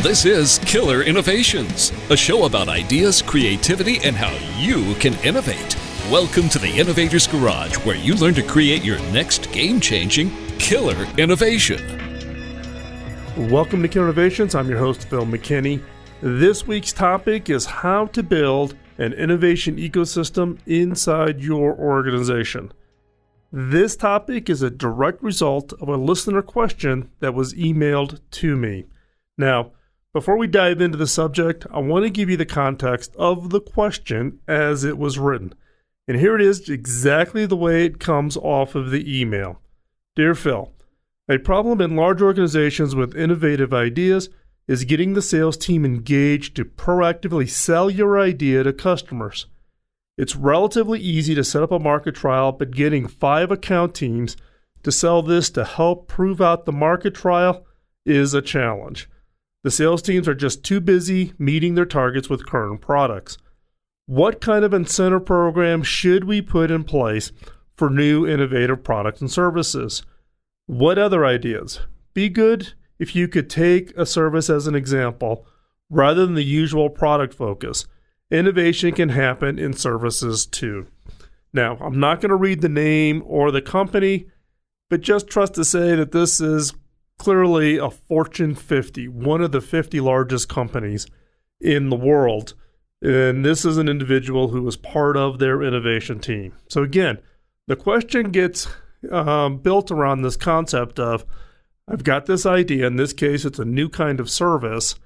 This is Killer Innovations, a show about ideas, creativity, and how you can innovate. Welcome to the Innovator's Garage, where you learn to create your next game-changing killer innovation. Welcome to Killer Innovations. I'm your host, Phil McKinney. This week's topic is how to build an innovation ecosystem inside your organization. This topic is a direct result of a listener question that was emailed to me. Now, before we dive into the subject, I want to give you the context of the question as it was written. And here it is, exactly the way it comes off of the email. Dear Phil, a problem in large organizations with innovative ideas is getting the sales team engaged to proactively sell your idea to customers. It's relatively easy to set up a market trial, but getting 5 account teams to sell this to help prove out the market trial is a challenge. The sales teams are just too busy meeting their targets with current products. What kind of incentive program should we put in place for new innovative products and services? What other ideas? Be good if you could take a service as an example rather than the usual product focus. Innovation can happen in services too. Now, I'm not going to read the name or the company, but just trust to say that this is clearly a Fortune 50, one of the 50 largest companies in the world. And this is an individual who is part of their innovation team. So again, the question gets built around this concept of, I've got this idea. In this case, it's a new kind of service.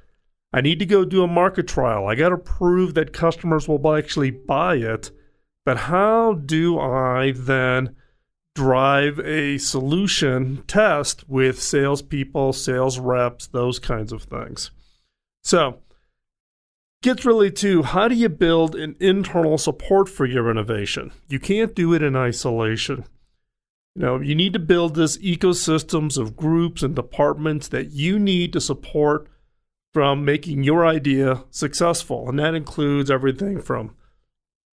I need to go do a market trial. I got to prove that customers will actually buy it. But how do I then drive a solution test with salespeople, sales reps, those kinds of things? So, gets really to how do you build an internal support for your innovation? You can't do it in isolation. You need to build this ecosystems of groups and departments that you need to support from making your idea successful. And that includes everything from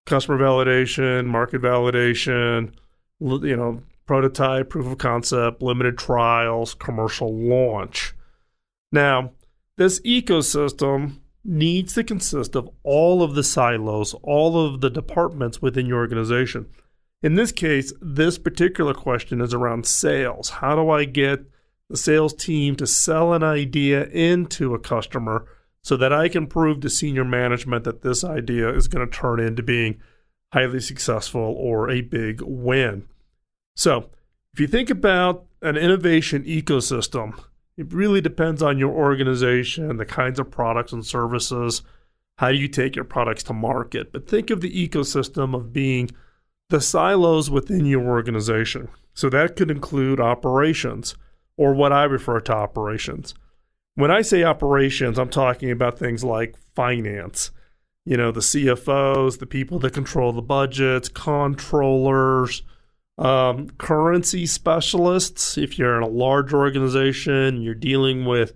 customer validation, market validation, prototype, proof of concept, limited trials, commercial launch. Now, this ecosystem needs to consist of all of the silos, all of the departments within your organization. In this case, this particular question is around sales. How do I get the sales team to sell an idea into a customer so that I can prove to senior management that this idea is going to turn into being highly successful or a big win? So if you think about an innovation ecosystem, it really depends on your organization, the kinds of products and services, how do you take your products to market. But think of the ecosystem of being the silos within your organization. So that could include operations, or what I refer to operations. When I say operations, I'm talking about things like finance, the CFOs, the people that control the budgets, controllers, currency specialists. If you're in a large organization, you're dealing with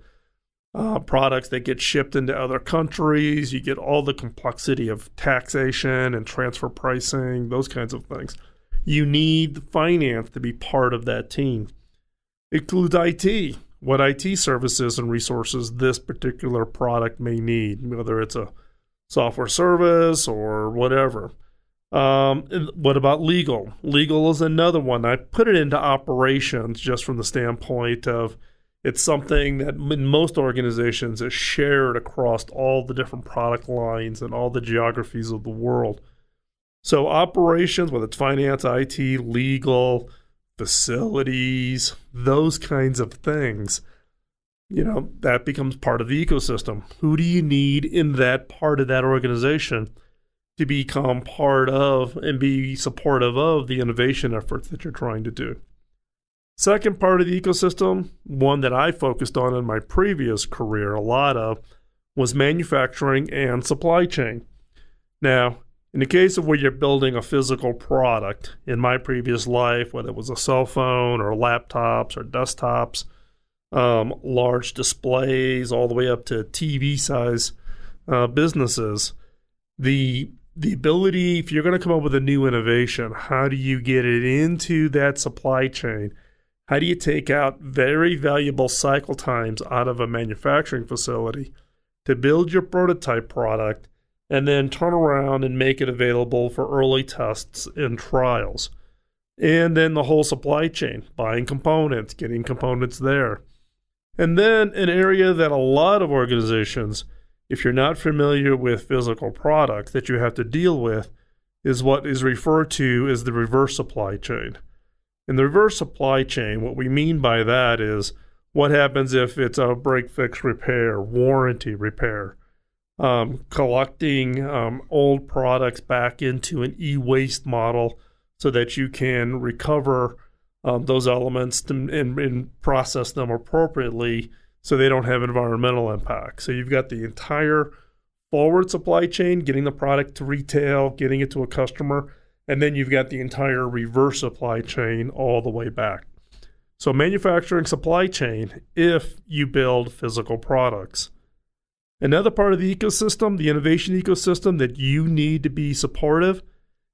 products that get shipped into other countries, you get all the complexity of taxation and transfer pricing, those kinds of things. You need finance to be part of that team. It includes IT, what IT services and resources this particular product may need, whether it's a software service or whatever. What about legal? Legal is another one. I put it into operations just from the standpoint of it's something that in most organizations is shared across all the different product lines and all the geographies of the world. So operations, whether it's finance, IT, legal, facilities, those kinds of things, that becomes part of the ecosystem. Who do you need in that part of that organization to become part of and be supportive of the innovation efforts that you're trying to do? Second part of the ecosystem, one that I focused on in my previous career a lot of, was manufacturing and supply chain. Now, in the case of where you're building a physical product, in my previous life, whether it was a cell phone or laptops or desktops, large displays, all the way up to TV size businesses, the ability, if you're going to come up with a new innovation, how do you get it into that supply chain? How do you take out very valuable cycle times out of a manufacturing facility to build your prototype product and then turn around and make it available for early tests and trials? And then the whole supply chain, buying components, getting components there. And then an area that a lot of organizations, if you're not familiar with physical products that you have to deal with, is what is referred to as the reverse supply chain. In the reverse supply chain, what we mean by that is what happens if it's a break, fix, repair, warranty repair, collecting old products back into an e-waste model so that you can recover those elements and process them appropriately so they don't have environmental impact. So you've got the entire forward supply chain, getting the product to retail, getting it to a customer, and then you've got the entire reverse supply chain all the way back. So manufacturing supply chain, if you build physical products. Another part of the ecosystem, the innovation ecosystem that you need to be supportive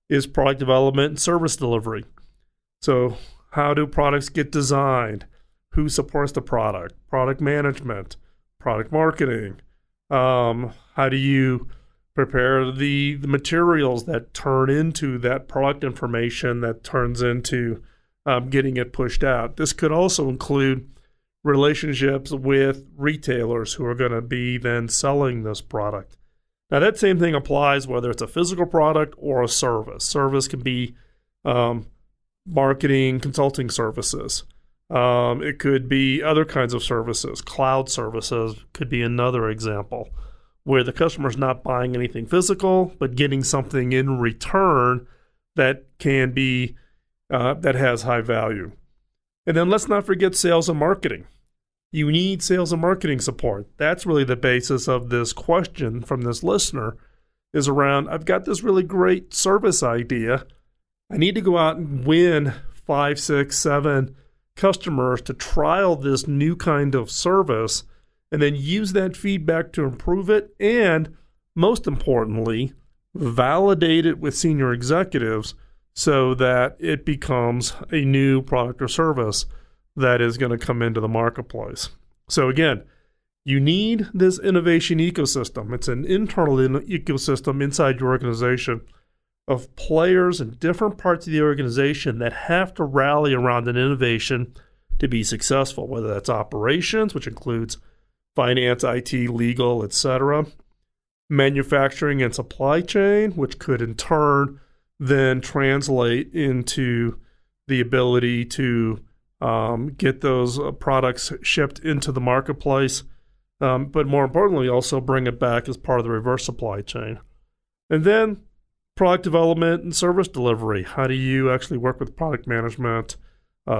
is product development and service delivery. So how do products get designed? Who supports the product? Product management, product marketing. How do you prepare the materials that turn into that product information that turns into getting it pushed out? This could also include relationships with retailers who are going to be then selling this product. Now, that same thing applies whether it's a physical product or a service. Service can be marketing, consulting services. It could be other kinds of services. Cloud services could be another example, where the customer's not buying anything physical, but getting something in return that can be that has high value. And then let's not forget sales and marketing. You need sales and marketing support. That's really the basis of this question from this listener, is around, I've got this really great service idea. I need to go out and win 5, 6, 7 customers to trial this new kind of service, and then use that feedback to improve it, and most importantly, validate it with senior executives so that it becomes a new product or service that is going to come into the marketplace. So again, you need this innovation ecosystem. It's an internal ecosystem inside your organization of players in different parts of the organization that have to rally around an innovation to be successful, whether that's operations, which includes finance, IT, legal, etc., manufacturing and supply chain, which could in turn then translate into the ability to get those products shipped into the marketplace, but more importantly, also bring it back as part of the reverse supply chain. And then product development and service delivery. How do you actually work with product management,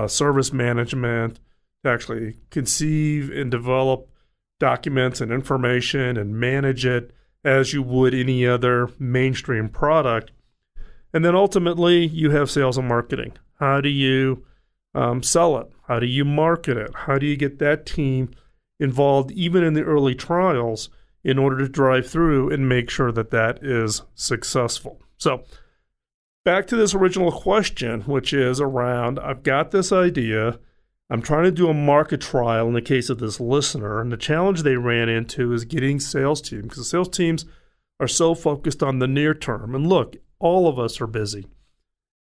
service management, to actually conceive and develop documents and information and manage it as you would any other mainstream product? And then ultimately, you have sales and marketing. How do you sell it? How do you market it? How do you get that team involved even in the early trials in order to drive through and make sure that that is successful? So back to this original question, which is around, I've got this idea. I'm trying to do a market trial in the case of this listener. And the challenge they ran into is getting sales teams, because the sales teams are so focused on the near term. And look, all of us are busy.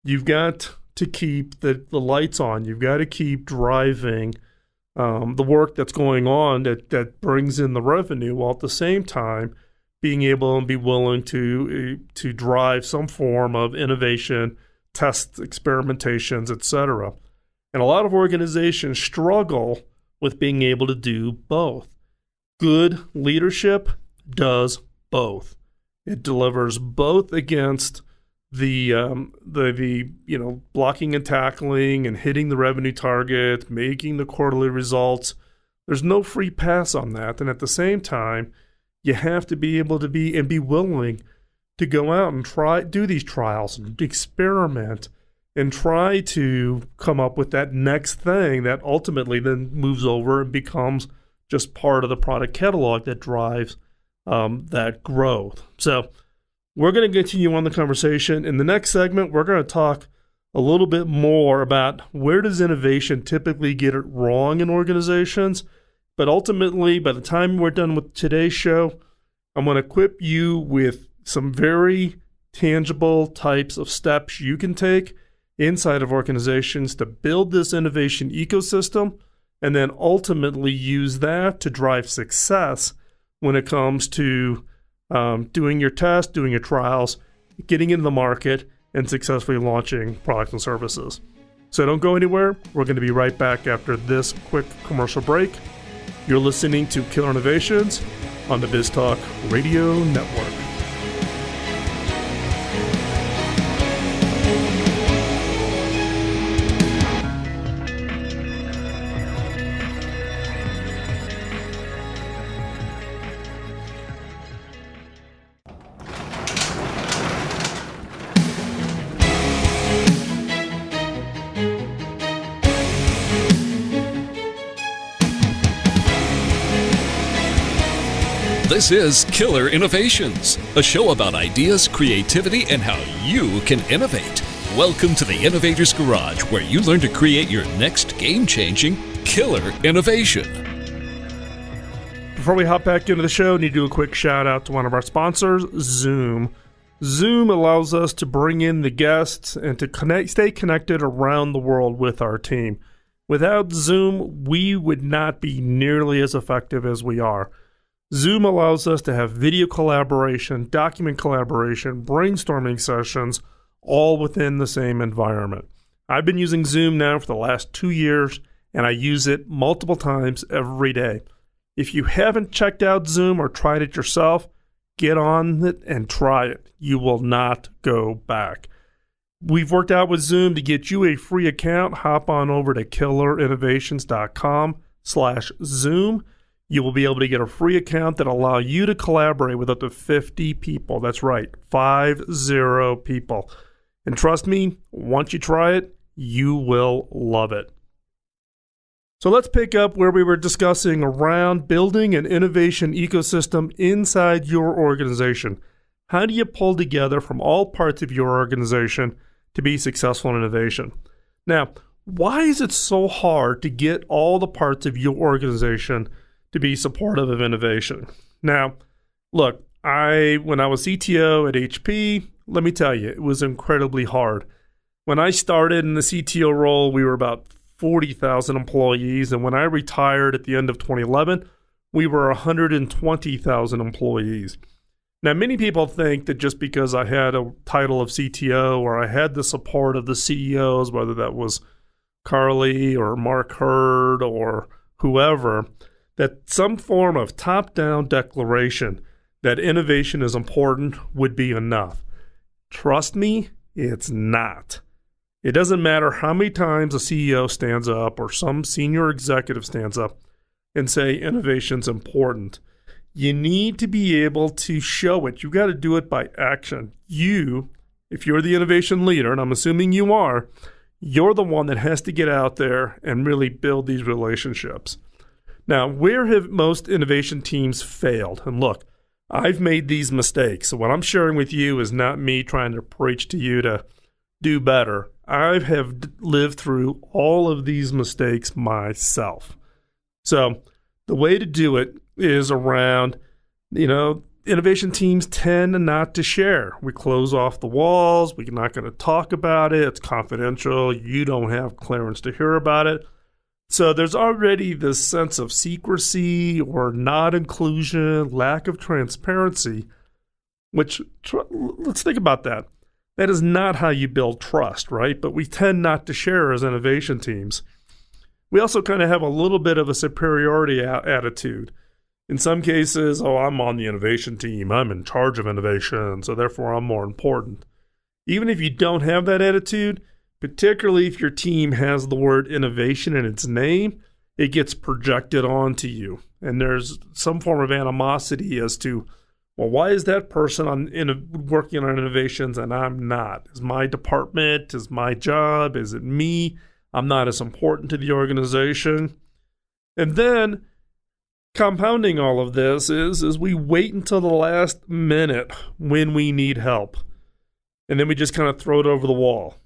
You've got to keep the lights on. You've got to keep driving the work that's going on that brings in the revenue, while at the same time being able and be willing to drive some form of innovation, tests, experimentations, etc. And a lot of organizations struggle with being able to do both. Good leadership does both. It delivers both against the blocking and tackling and hitting the revenue target, making the quarterly results. There's no free pass on that. And at the same time, you have to be able to be willing to go out and do these trials and experiment and try to come up with that next thing that ultimately then moves over and becomes just part of the product catalog that drives that growth. So we're going to continue on the conversation. In the next segment, we're going to talk a little bit more about where does innovation typically get it wrong in organizations. But ultimately, by the time we're done with today's show, I'm going to equip you with some very tangible types of steps you can take inside of organizations to build this innovation ecosystem, and then ultimately use that to drive success when it comes to doing your tests, doing your trials, getting into the market, and successfully launching products and services. So don't go anywhere. We're going to be right back after this quick commercial break. You're listening to Killer Innovations on the BizTalk Radio Network. This is Killer Innovations, a show about ideas, creativity, and how you can innovate. Welcome to the Innovator's Garage, where you learn to create your next game-changing killer innovation. Before we hop back into the show, I need to do a quick shout out to one of our sponsors, Zoom. Zoom allows us to bring in the guests and to stay connected around the world with our team. Without Zoom, we would not be nearly as effective as we are. Zoom allows us to have video collaboration, document collaboration, brainstorming sessions, all within the same environment. I've been using Zoom now for the last 2 years, and I use it multiple times every day. If you haven't checked out Zoom or tried it yourself, get on it and try it. You will not go back. We've worked out with Zoom to get you a free account. Hop on over to killerinnovations.com/Zoom. You will be able to get a free account that allow you to collaborate with up to 50 people. That's right, 50 people. And trust me, once you try it, you will love it. So let's pick up where we were discussing around building an innovation ecosystem inside your organization. How do you pull together from all parts of your organization to be successful in innovation? Now, why is it so hard to get all the parts of your organization to be supportive of innovation? Now, look, when I was CTO at HP, let me tell you, it was incredibly hard. When I started in the CTO role, we were about 40,000 employees, and when I retired at the end of 2011, we were 120,000 employees. Now, many people think that just because I had a title of CTO or I had the support of the CEOs, whether that was Carly or Mark Hurd or whoever, that some form of top-down declaration that innovation is important would be enough. Trust me, it's not. It doesn't matter how many times a CEO stands up or some senior executive stands up and say innovation's important. You need to be able to show it. You've got to do it by action. You, if you're the innovation leader, and I'm assuming you are, you're the one that has to get out there and really build these relationships. Now, where have most innovation teams failed? And look, I've made these mistakes. So what I'm sharing with you is not me trying to preach to you to do better. I have lived through all of these mistakes myself. So the way to do it is around, innovation teams tend not to share. We close off the walls. We're not going to talk about it. It's confidential. You don't have clearance to hear about it. So there's already this sense of secrecy or not inclusion, lack of transparency, which, let's think about that. That is not how you build trust, right? But we tend not to share as innovation teams. We also kind of have a little bit of a superiority attitude. In some cases, I'm on the innovation team. I'm in charge of innovation, so therefore I'm more important. Even if you don't have that attitude, particularly if your team has the word innovation in its name, it gets projected onto you. And there's some form of animosity as to, well, why is that person working on innovations and I'm not? Is my department, is my job, is it me? I'm not as important to the organization. And then compounding all of this is we wait until the last minute when we need help. And then we just kind of throw it over the wall.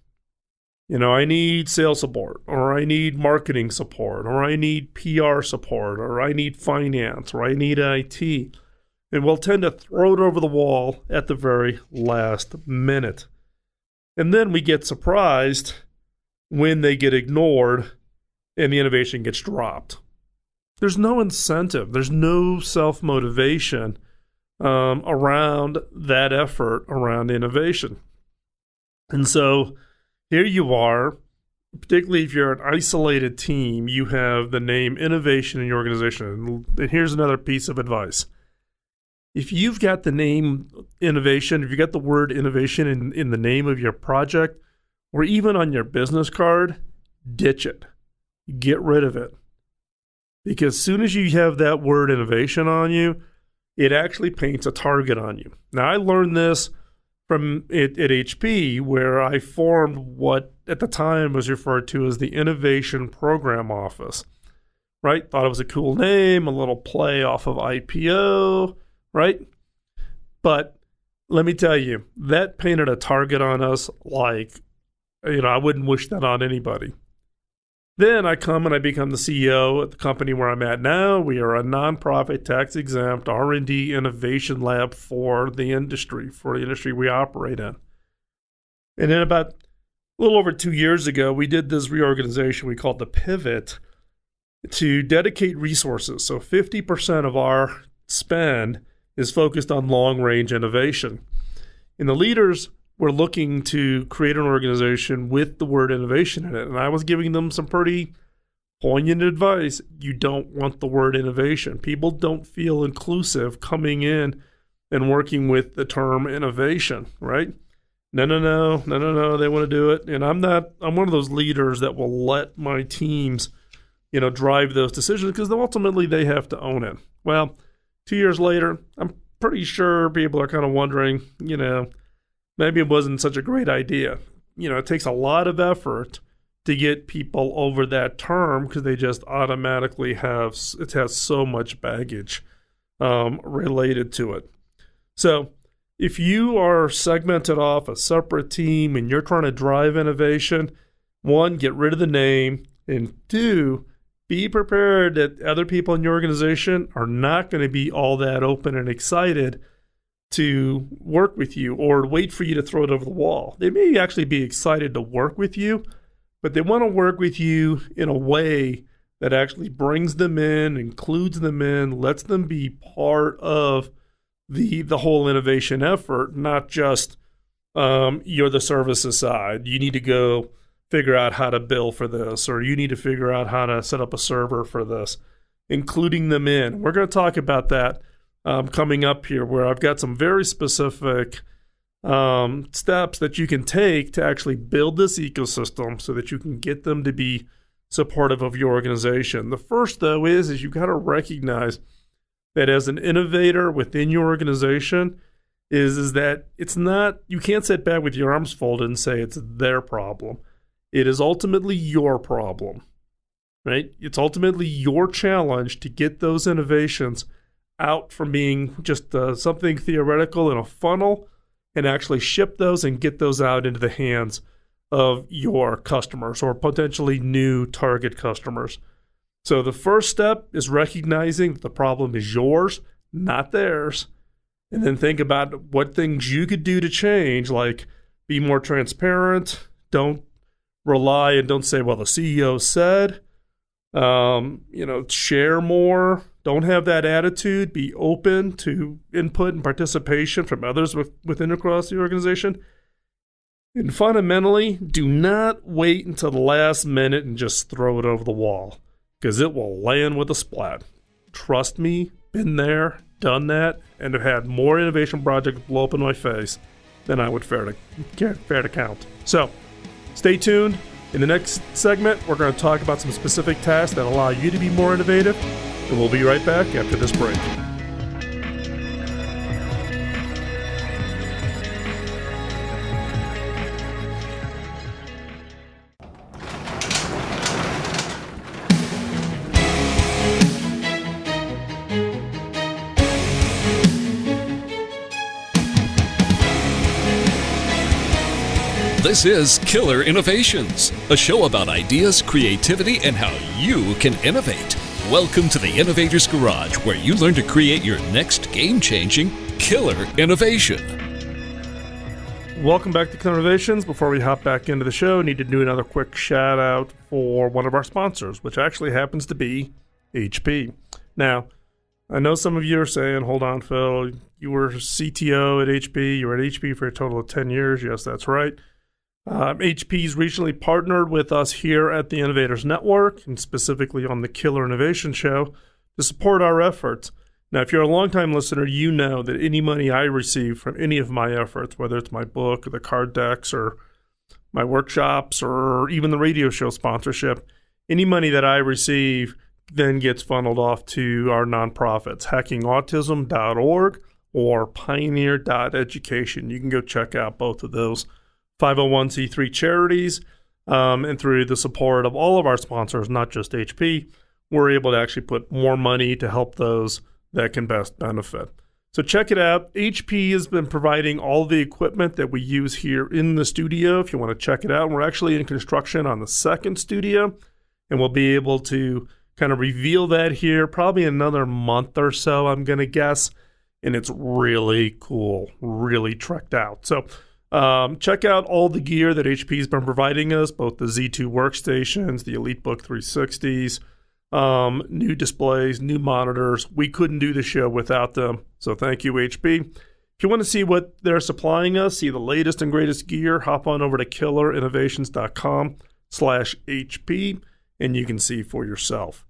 I need sales support, or I need marketing support, or I need PR support, or I need finance, or I need IT. And we'll tend to throw it over the wall at the very last minute. And then we get surprised when they get ignored and the innovation gets dropped. There's no incentive. There's no self-motivation around that effort around innovation. And so here you are, particularly if you're an isolated team, you have the name innovation in your organization. And here's another piece of advice. If you've got the name innovation, if you got the word innovation in the name of your project, or even on your business card, ditch it. Get rid of it. Because as soon as you have that word innovation on you, it actually paints a target on you. Now, I learned this from at HP, where I formed what at the time was referred to as the Innovation Program Office, right? Thought it was a cool name, a little play off of IPO, right? But let me tell you, that painted a target on us like, I wouldn't wish that on anybody. Then I come and I become the CEO at the company where I'm at now. We are a nonprofit, tax-exempt R&D innovation lab for the industry we operate in. And then about a little over 2 years ago, we did this reorganization we called the pivot to dedicate resources. So 50% of our spend is focused on long-range innovation. And the leaders were looking to create an organization with the word innovation in it. And I was giving them some pretty poignant advice. You don't want the word innovation. People don't feel inclusive coming in and working with the term innovation, right? No. They want to do it. And I'm one of those leaders that will let my teams, drive those decisions, because ultimately they have to own it. Well, 2 years later, I'm pretty sure people are kind of wondering, maybe it wasn't such a great idea. It takes a lot of effort to get people over that term because they just automatically has so much baggage related to it. So if you are segmented off a separate team and you're trying to drive innovation, one, get rid of the name, and two, be prepared that other people in your organization are not going to be all that open and excited to work with you or wait for you to throw it over the wall. They may actually be excited to work with you, but they want to work with you in a way that actually brings them in, includes them in, lets them be part of the whole innovation effort, not just you're the services side. You need to go figure out how to bill for this, or you need to figure out how to set up a server for this, including them in. We're going to talk about that coming up here, where I've got some very specific steps that you can take to actually build this ecosystem so that you can get them to be supportive of your organization. The first, though, is you've got to recognize that as an innovator within your organization is that it's not, you can't sit back with your arms folded and say it's their problem. It is ultimately your problem, right? It's ultimately your challenge to get those innovations out from being just something theoretical in a funnel and actually ship those and get those out into the hands of your customers or potentially new target customers. So the first step is recognizing that the problem is yours, not theirs. And then think about what things you could do to change, like be more transparent. Don't rely and don't say, well, the CEO said, share more. Don't have that attitude. Be open to input and participation from others within across the organization. And fundamentally, do not wait until the last minute and just throw it over the wall, because it will land with a splat. Trust me, been there, done that, and have had more innovation projects blow up in my face than I would fair to count. So stay tuned. In the next segment, we're going to talk about some specific tasks that allow you to be more innovative, and we'll be right back after this break. This is Killer Innovations, a show about ideas, creativity, and how you can innovate. Welcome to the Innovator's Garage, where you learn to create your next game-changing killer innovation. Welcome back to Killer Innovations. Before we hop back into the show, I need to do another quick shout out for one of our sponsors, which actually happens to be HP. Now, I know some of you are saying, hold on, Phil, you were CTO at HP. You were at HP for a total of 10 years. Yes, that's right. HP's recently partnered with us here at the Innovators Network, and specifically on the Killer Innovation Show, to support our efforts. Now, if you're a longtime listener, you know that any money I receive from any of my efforts, whether it's my book or the card decks or my workshops or even the radio show sponsorship, any money that I receive then gets funneled off to our nonprofits, hackingautism.org or pioneer.education. You can go check out both of those 501c3 charities, and through the support of all of our sponsors, not just HP, we're able to actually put more money to help those that can best benefit. So check it out. HP has been providing all the equipment that we use here in the studio. If you want to check it out, we're actually in construction on the second studio, and we'll be able to kind of reveal that here probably another month or so, I'm going to guess, and it's really cool, really trekked out. So check out all the gear that HP's been providing us, both the Z2 workstations, the EliteBook 360s, new displays, new monitors. We couldn't do the show without them, so thank you, HP. If you want to see what they're supplying us, see the latest and greatest gear, hop on over to killerinnovations.com/HP, and you can see for yourself.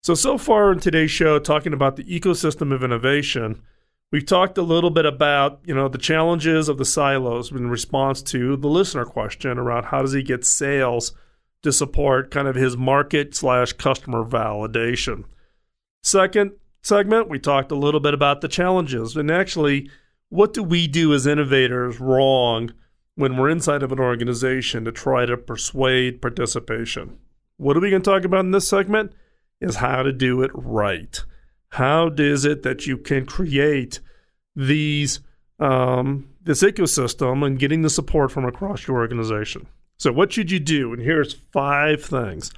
So far in today's show, talking about the ecosystem of innovation, we've talked a little bit about, the challenges of the silos in response to the listener question around how does he get sales to support kind of his market/customer validation. Second segment, we talked a little bit about the challenges and actually what do we do as innovators wrong when we're inside of an organization to try to persuade participation. What are we going to talk about in this segment is how to do it right. How is it that you can create this ecosystem and getting the support from across your organization? So what should you do? And here's 5 things.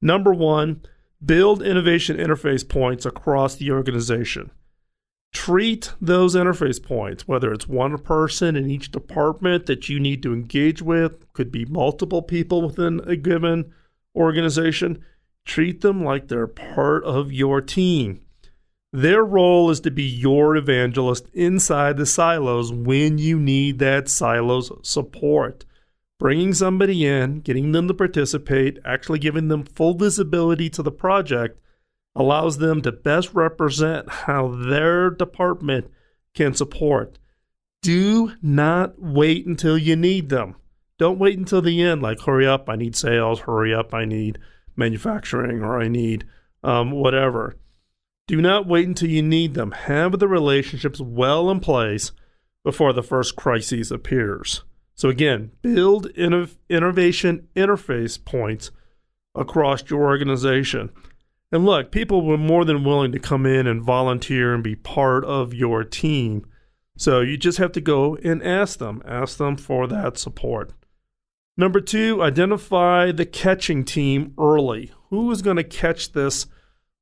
Number 1, build innovation interface points across the organization. Treat those interface points, whether it's one person in each department that you need to engage with, could be multiple people within a given organization. Treat them like they're part of your team. Their role is to be your evangelist inside the silos when you need that silos support. Bringing somebody in, getting them to participate, actually giving them full visibility to the project allows them to best represent how their department can support. Do not wait until you need them. Don't wait until the end, like hurry up, I need sales, hurry up, I need manufacturing, or I need whatever. Do not wait until you need them. Have the relationships well in place before the first crisis appears. So again, build innovation interface points across your organization. And look, people were more than willing to come in and volunteer and be part of your team. So you just have to go and ask them for that support. Number 2, identify the catching team early. Who is going to catch this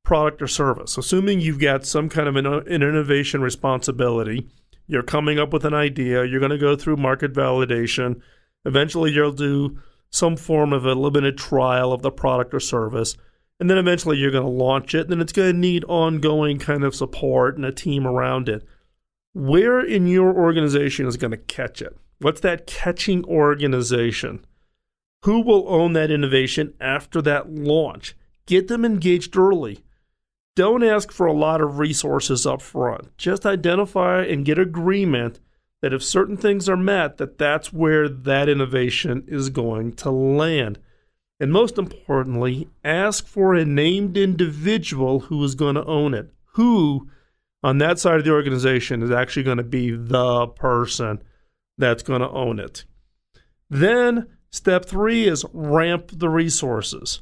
product or service? Assuming you've got some kind of an innovation responsibility, you're coming up with an idea, you're going to go through market validation, eventually you'll do some form of a limited trial of the product or service, and then eventually you're going to launch it, and then it's going to need ongoing kind of support and a team around it. Where in your organization is going to catch it? What's that catching organization? Who will own that innovation after that launch? Get them engaged early. Don't ask for a lot of resources up front. Just identify and get agreement that if certain things are met, that's where that innovation is going to land. And most importantly, ask for a named individual who is going to own it. Who on that side of the organization is actually going to be the person that's going to own it. Then step 3 is ramp the resources.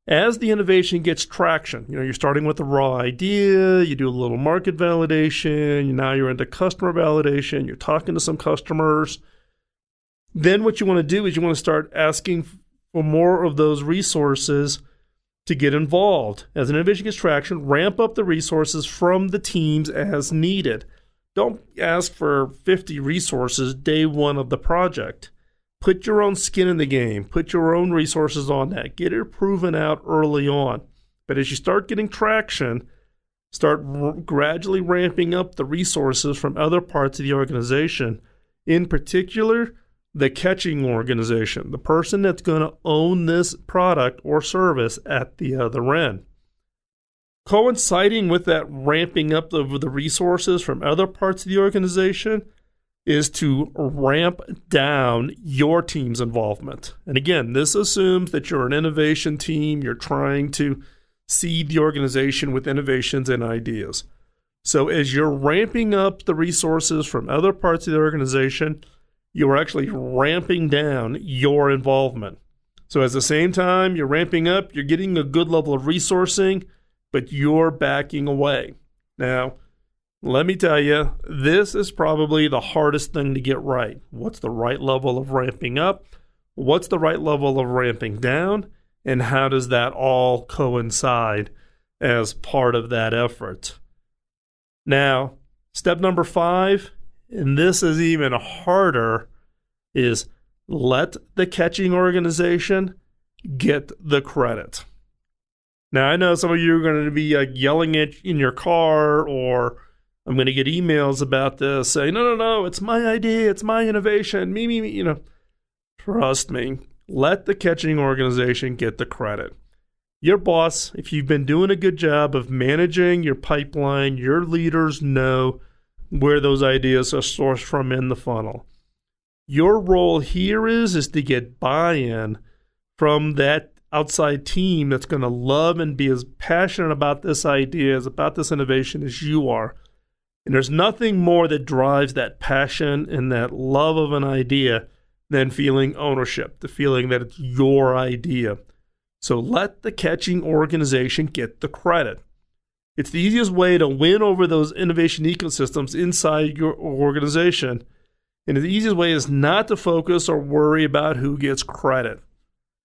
As the innovation gets traction, you're starting with a raw idea, you do a little market validation, now you're into customer validation, you're talking to some customers. Then what you want to do is you want to start asking for more of those resources to get involved. As an innovation gets traction, ramp up the resources from the teams as needed. Don't ask for 50 resources day one of the project. Put your own skin in the game. Put your own resources on that. Get it proven out early on. But as you start getting traction, start gradually ramping up the resources from other parts of the organization. In particular, the catching organization, the person that's going to own this product or service at the other end. Coinciding with that ramping up of the resources from other parts of the organization is to ramp down your team's involvement. And again, this assumes that you're an innovation team. You're trying to seed the organization with innovations and ideas. So as you're ramping up the resources from other parts of the organization, you're actually ramping down your involvement. So at the same time you're ramping up, you're getting a good level of resourcing, but you're backing away. Now, let me tell you, this is probably the hardest thing to get right. What's the right level of ramping up? What's the right level of ramping down? And how does that all coincide as part of that effort? Now, step number 5, and this is even harder, is let the catching organization get the credit. Now, I know some of you are going to be yelling at in your car, or I'm going to get emails about this saying, no, it's my idea, it's my innovation, me. Trust me, let the catching organization get the credit. Your boss, if you've been doing a good job of managing your pipeline, your leaders know where those ideas are sourced from in the funnel. Your role here is to get buy-in from that outside team that's going to love and be as passionate about this idea, about this innovation as you are. And there's nothing more that drives that passion and that love of an idea than feeling ownership, the feeling that it's your idea. So let the catching organization get the credit. It's the easiest way to win over those innovation ecosystems inside your organization. And the easiest way is not to focus or worry about who gets credit.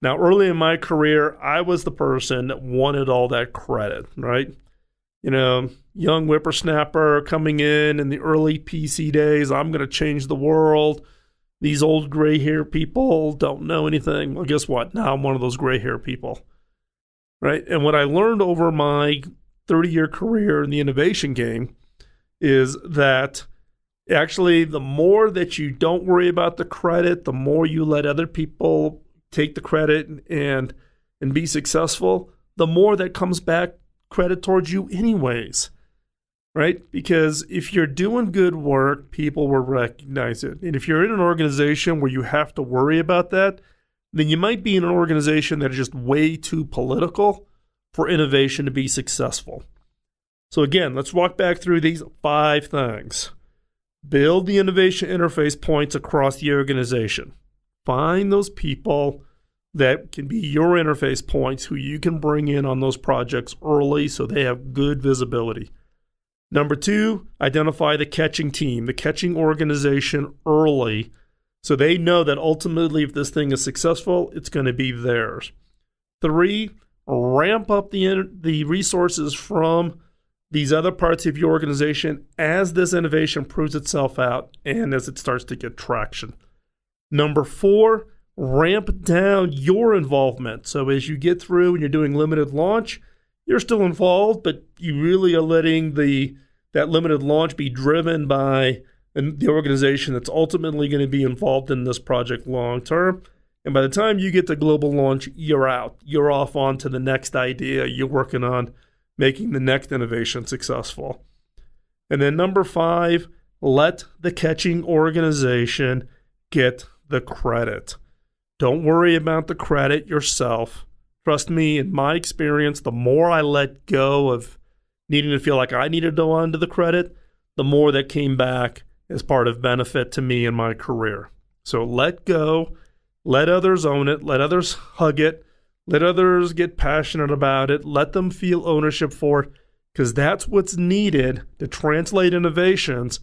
Now, early in my career, I was the person that wanted all that credit, right? Young whippersnapper coming in the early PC days, I'm going to change the world. These old gray hair people don't know anything. Well, guess what? Now I'm one of those gray hair people, right? And what I learned over my 30-year career in the innovation game is that actually the more that you don't worry about the credit, the more you let other people take the credit and be successful, the more that comes back credit towards you anyways. Right? Because if you're doing good work, people will recognize it. And if you're in an organization where you have to worry about that, then you might be in an organization that is just way too political for innovation to be successful. So again, let's walk back through these 5 things. Build the innovation interface points across the organization. Find those people that can be your interface points who you can bring in on those projects early so they have good visibility. Number 2, identify the catching team, the catching organization early so they know that ultimately if this thing is successful, it's going to be theirs. 3, ramp up the resources from these other parts of your organization as this innovation proves itself out and as it starts to get traction. Number 4, ramp down your involvement. So as you get through and you're doing limited launch, you're still involved, but you really are letting that limited launch be driven by the organization that's ultimately going to be involved in this project long term. And by the time you get to global launch, you're out. You're off on to the next idea. You're working on making the next innovation successful. And then number 5, let the catching organization get the credit. Don't worry about the credit yourself. Trust me, in my experience, the more I let go of needing to feel like I needed to go on to the credit, the more that came back as part of benefit to me in my career. So let go, let others own it, let others hug it, let others get passionate about it, let them feel ownership for it, because that's what's needed to translate innovations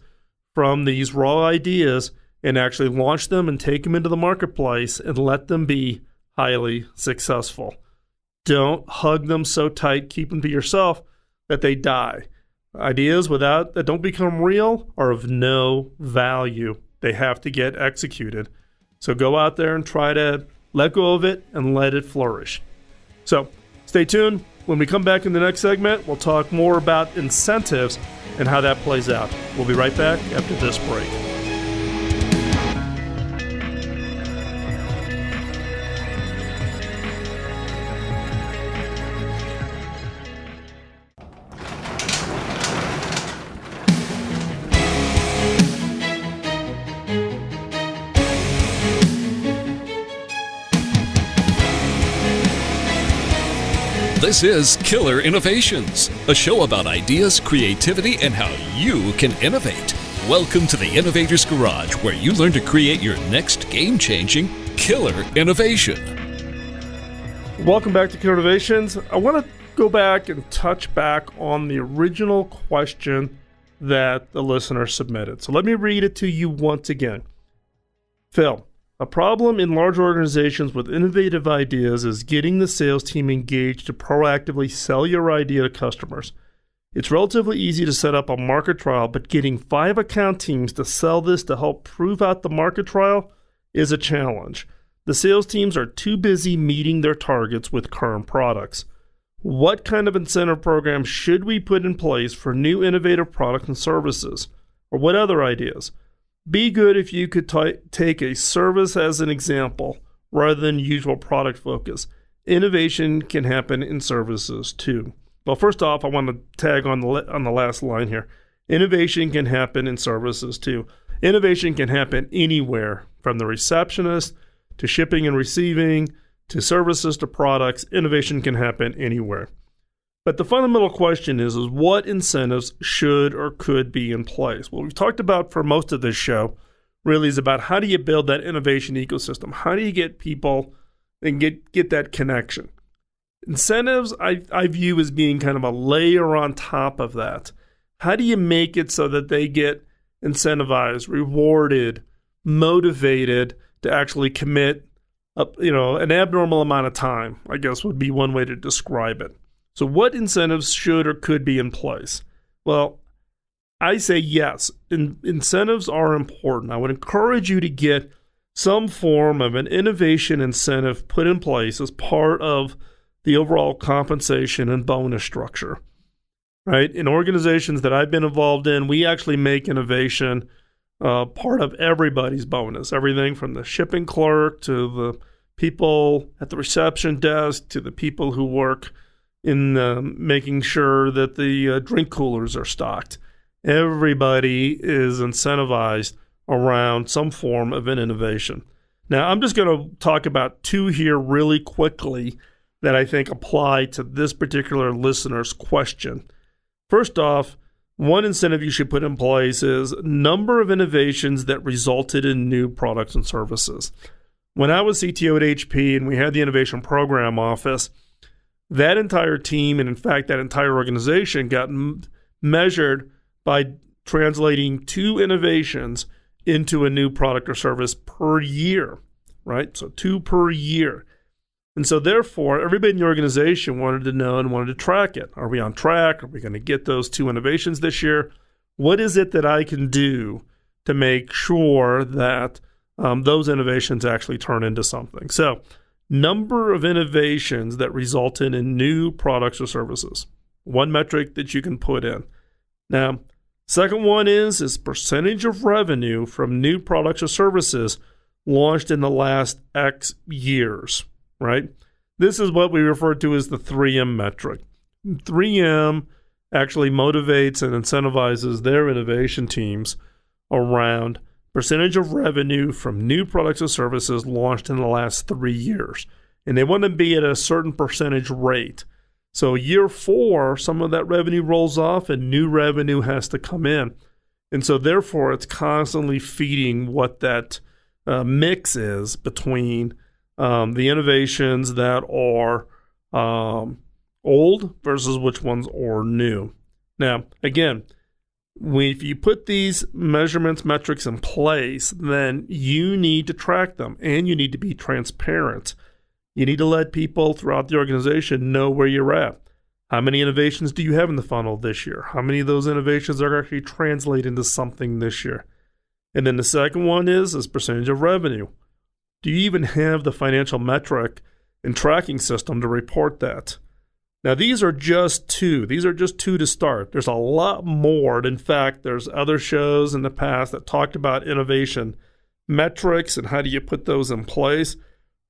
from these raw ideas and actually launch them and take them into the marketplace and let them be highly successful. Don't hug them so tight, keep them to yourself that they die. Ideas that don't become real are of no value. They have to get executed. So go out there and try to let go of it and let it flourish. So stay tuned. When we come back in the next segment, we'll talk more about incentives and how that plays out. We'll be right back after this break. This is Killer Innovations, a show about ideas, creativity, and how you can innovate. Welcome to the Innovator's Garage, where you learn to create your next game-changing killer innovation. Welcome back to Killer Innovations. I want to go back and touch back on the original question that the listener submitted. So let me read it to you once again. Phil, a problem in large organizations with innovative ideas is getting the sales team engaged to proactively sell your idea to customers. It's relatively easy to set up a market trial, but getting 5 account teams to sell this to help prove out the market trial is a challenge. The sales teams are too busy meeting their targets with current products. What kind of incentive program should we put in place for new innovative products and services? Or what other ideas? Be good if you could take a service as an example rather than usual product focus. Innovation can happen in services too. Well, first off, I want to tag on the last line here. Innovation can happen in services too. Innovation can happen anywhere, from the receptionist to shipping and receiving to services to products. Innovation can happen anywhere. But the fundamental question is what incentives should or could be in place? What we've talked about for most of this show really is about how do you build that innovation ecosystem? How do you get people and get that connection? Incentives I view as being kind of a layer on top of that. How do you make it so that they get incentivized, rewarded, motivated to actually commit an abnormal amount of time, I guess would be one way to describe it. So what incentives should or could be in place? Well, I say yes. Incentives are important. I would encourage you to get some form of an innovation incentive put in place as part of the overall compensation and bonus structure. Right? In organizations that I've been involved in, we actually make innovation part of everybody's bonus. Everything from the shipping clerk to the people at the reception desk to the people who work in making sure that the drink coolers are stocked. Everybody is incentivized around some form of an innovation. Now, I'm just going to talk about 2 here really quickly that I think apply to this particular listener's question. First off, one incentive you should put in place is number of innovations that resulted in new products and services. When I was CTO at HP and we had the innovation program office, that entire team, and in fact, that entire organization got measured by translating 2 innovations into a new product or service per year, right? So 2 per year. And so therefore, everybody in the organization wanted to know and wanted to track it. Are we on track? Are we going to get those 2 innovations this year? What is it that I can do to make sure that those innovations actually turn into something? So number of innovations that resulted in new products or services. One metric that you can put in. Now, second one is percentage of revenue from new products or services launched in the last X years, right? This is what we refer to as the 3M metric. 3M actually motivates and incentivizes their innovation teams around percentage of revenue from new products or services launched in the last 3 years. And they want to be at a certain percentage rate. So year 4, some of that revenue rolls off and new revenue has to come in. And so therefore, it's constantly feeding what that mix is between the innovations that are old versus which ones are new. Now, again, If you put these measurements, metrics in place, then you need to track them and you need to be transparent. You need to let people throughout the organization know where you're at. How many innovations do you have in the funnel this year? How many of those innovations are actually translated into something this year? And then the second one is percentage of revenue. Do you even have the financial metric and tracking system to report that? Now, these are just two. These are just two to start. There's a lot more. In fact, there's other shows in the past that talked about innovation metrics and how do you put those in place.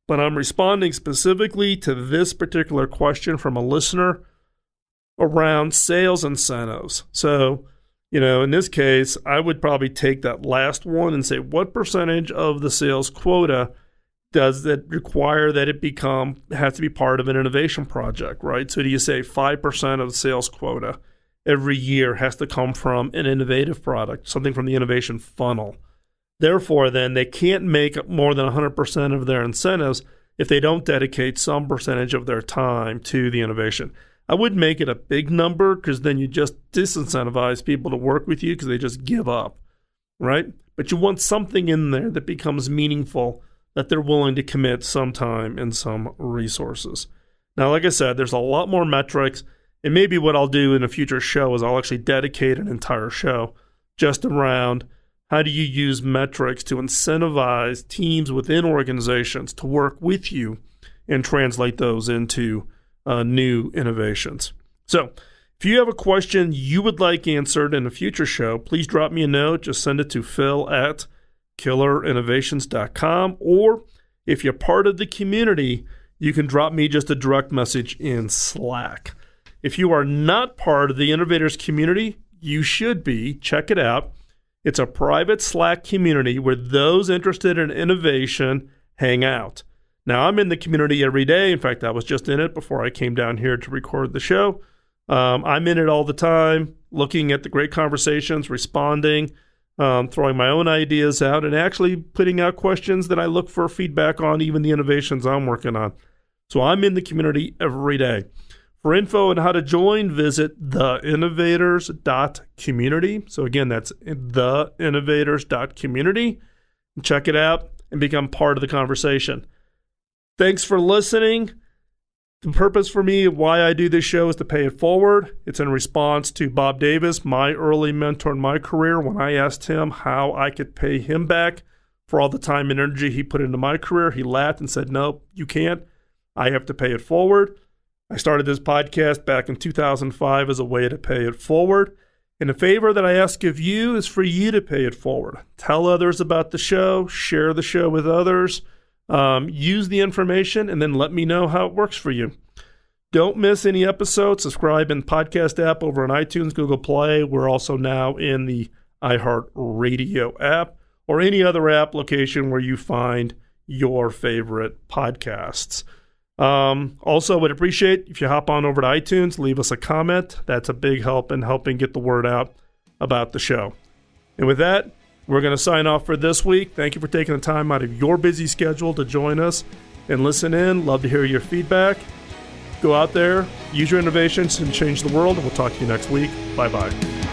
But I'm responding specifically to this particular question from a listener around sales incentives. So, in this case, I would probably take that last one and say, what percentage of the sales quota does that require that it has to be part of an innovation project, right? So do you say 5% of the sales quota every year has to come from an innovative product, something from the innovation funnel? Therefore, then they can't make more than 100% of their incentives if they don't dedicate some percentage of their time to the innovation. I wouldn't make it a big number because then you just disincentivize people to work with you because they just give up, right? But you want something in there that becomes meaningful, that they're willing to commit some time and some resources. Now, like I said, there's a lot more metrics, and maybe what I'll do in a future show is I'll actually dedicate an entire show just around how do you use metrics to incentivize teams within organizations to work with you and translate those into new innovations. So if you have a question you would like answered in a future show, please drop me a note. Just send it to phil@killerinnovations.com. Or if you're part of the community, you can drop me just a direct message in Slack. If you are not part of the Innovators community, you should be. Check it out. It's a private Slack community where those interested in innovation hang out. Now, I'm in the community every day. In fact, I was just in it before I came down here to record the show. I'm in it all the time, looking at the great conversations, responding, throwing my own ideas out, and actually putting out questions that I look for feedback on, even the innovations I'm working on. So I'm in the community every day. For info on how to join, visit theinnovators.community. So again, that's theinnovators.community. Check it out and become part of the conversation. Thanks for listening. The purpose for me, why I do this show, is to pay it forward. It's in response to Bob Davis, my early mentor in my career, when I asked him how I could pay him back for all the time and energy he put into my career. He laughed and said, "No, you can't. I have to pay it forward." I started this podcast back in 2005 as a way to pay it forward. And the favor that I ask of you is for you to pay it forward. Tell others about the show, share the show with others. Use the information and then let me know how it works for you. Don't miss any episodes. Subscribe in podcast app over on iTunes, Google Play. We're also now in the iHeartRadio app or any other application where you find your favorite podcasts. Also, would appreciate if you hop on over to iTunes, leave us a comment. That's a big help in helping get the word out about the show. And with that, we're going to sign off for this week. Thank you for taking the time out of your busy schedule to join us and listen in. Love to hear your feedback. Go out there, use your innovations, and change the world. And we'll talk to you next week. Bye-bye.